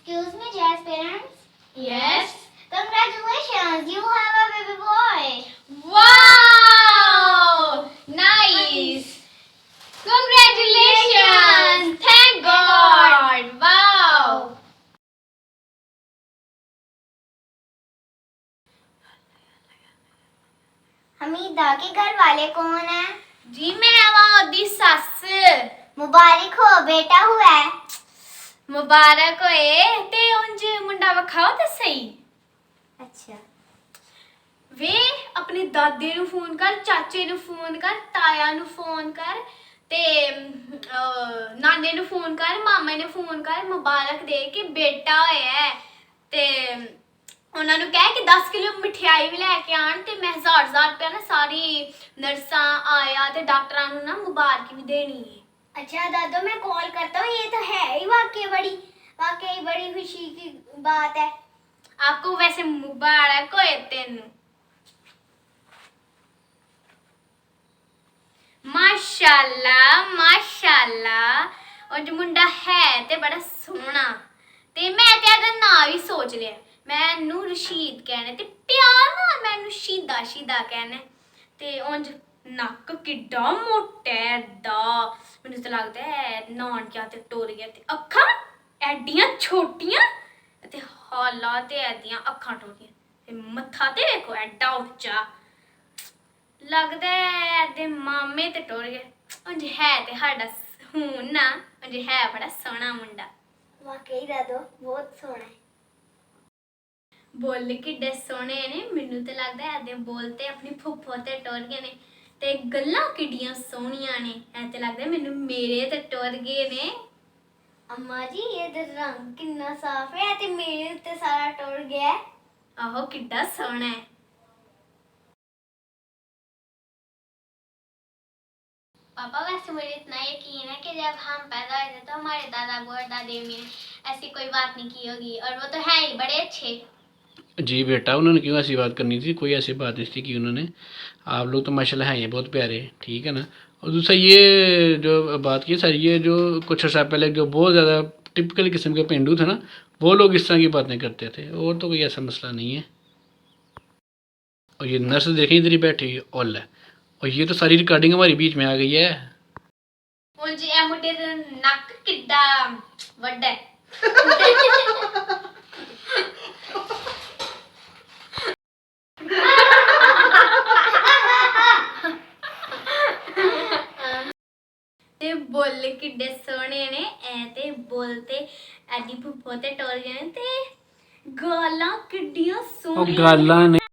Excuse me, Jazz parents. Yes. Congratulations, you have a baby boy. Wow! Nice. Congratulations. Thank God. Wow. Hamida के घर वाले कौन है? जी मैं ओदी सस। मुबारक हो, बेटा हुआ है। मुबारक होए ते उंज मुंडा वखाओ ते सही। अच्छा। वे अपने दादे नु फोन कर, चाचे नु फोन कर, ताया नु फोन कर ते नाने नु फोन कर, मामे नु फोन कर, मुबारक दे कि बेटा होया है ते ਉਹਨਾਂ ਨੂੰ ਕਹਿ ਕਿ 10 ਕਿਲੋ ਮਠਿਆਈ ਵੀ ਲੈ ਕੇ ਆਣ ਤੇ ਮੈਂ 1000 ਰੁਪਏ ਨਾ ਸਾਰੀ ਨਰਸਾਂ ਆਇਆ ਤੇ ਡਾਕਟਰਾਂ ਨੂੰ ਨਾ ਮੁਬਾਰਕ ਵੀ ਦੇਣੀ है। अच्छा दादो, मैं कॉल करता हूँ। ये तो है ही वाकई बड़ी खुशी की बात है। आपको वैसे मुबारक होए तेनू। माशाल्लाह माशाल्लाह। और जो मुंडा है ते बड़ा सोहना ते मैं ते ਇਹਦਾ ਨਾਂ ਵੀ ਸੋਚ ਲਿਆ। ਮੈਨੂੰ ਰਸ਼ੀਦ कहने ਤੇ ਪਿਆਰ ਨਾਲ ਮੈਨੂੰ ਸ਼ੀਦਾ ਸ਼ੀਦਾ कहने ਤੇ ਉਂਝ ਨੱਕ ਕਿੱਡਾ ਮੋਟਾ ਐਡਾ ਮੈਨੂੰ ਤਾਂ ਲੱਗਦਾ ਹੈ ਨਾਨਕਿਆਂ ਤੇ ਟੁਰ ਗਿਆ ਤੇ ਅੱਖਾਂ ਐਡੀਆਂ ਛੋਟੀਆਂ ਤੇ ਹਾਲਾਂ ਤੇ ਐਡੀਆਂ ਅੱਖਾਂ ਟੁਰੀਆਂ ਤੇ ਮੱਥਾ ਤੇ ਵੇਖੋ ਐਡਾ ਉੱਚਾ ਲੱਗਦਾ ਹੈ ਤੇ ਮਾਮੇ ਤੇ ਟੁਰ ਗਏ ਉਂਝ ਹੈ ਤੇ ਸਾਡਾ ਹੁਣ ਨਾ ਉਂਝ ਹੈ ਬੜਾ ਸੋਹਣਾ ਮੁੰਡਾ वाकई दादो बहुत सोहना है। ਬੋਲ ਕਿੱਡੇ ਸੋਹਣੇ ਨੇ ਮੈਨੂੰ ਤੇ ਲੱਗਦਾ ਐਦੇ ਬੋਲ ਤੇ ਆਪਣੀ ਫੁੱਫੋ ਤੇ ਟੁਰ ਗਏ ਨੇ ਤੇ ਗੱਲਾਂ ਕਿੱਡੀਆਂ ਸੋਹਣੀਆਂ ਨੇ ਐ ਤੇ ਲੱਗਦਾ ਮੈਨੂੰ ਮੇਰੇ ਤੇ ਟੁਰ ਗਏ ਨੇ। अम्मा जी, ये रंग कितना साफ है ते मेरे उत्ते सारा टुर गया है। आहो किड्डा सोहना है। पापा वैसे मुझे इतना यकीन है कि जब हम पैदा हुए थे तो हमारे दादा बुआ दादी में ऐसी कोई बात नहीं की होगी और वो तो है ही बड़े अच्छे। जी बेटा, उन्होंने क्यों ऐसी बात करनी थी? कोई ऐसी बात नहीं थी कि उन्होंने। आप लोग तो माशाल्लाह हैं ये बहुत प्यारे, ठीक है ना। और दूसरा ये जो बात की सर, ये जो कुछ अर्सा पहले जो बहुत ज़्यादा टिपिकल किस्म के पेंडू थे ना, वो लोग इस तरह की बातें करते थे, और तो कोई ऐसा मसला नहीं है। और ये नर्स देखें इधर ही बैठी हुई ओल है, और ये तो सारी रिकॉर्डिंग हमारी बीच में आ गई है। ਹੁਣ ਜੀ ਇਹ ਮੁੰਡੇ ਦਾ ਨੱਕ ਕਿੱਡਾ ਵੱਡਾ ਹੈ। ਤੇ ਬੁੱਲ ਕਿੱਡੇ ਸੋਹਣੇ ਨੇ ਐ ਤੇ ਬੁੱਲ ਤੇ ਐਡੀ ਫੁੱਫੋ ਤੇ ਟੁਰ ਗਏ ਤੇ ਗਾਲਾਂ ਕਿੱਡੀਆਂ ਉਹ ਸੋਹਣੀਆਂ गाला ने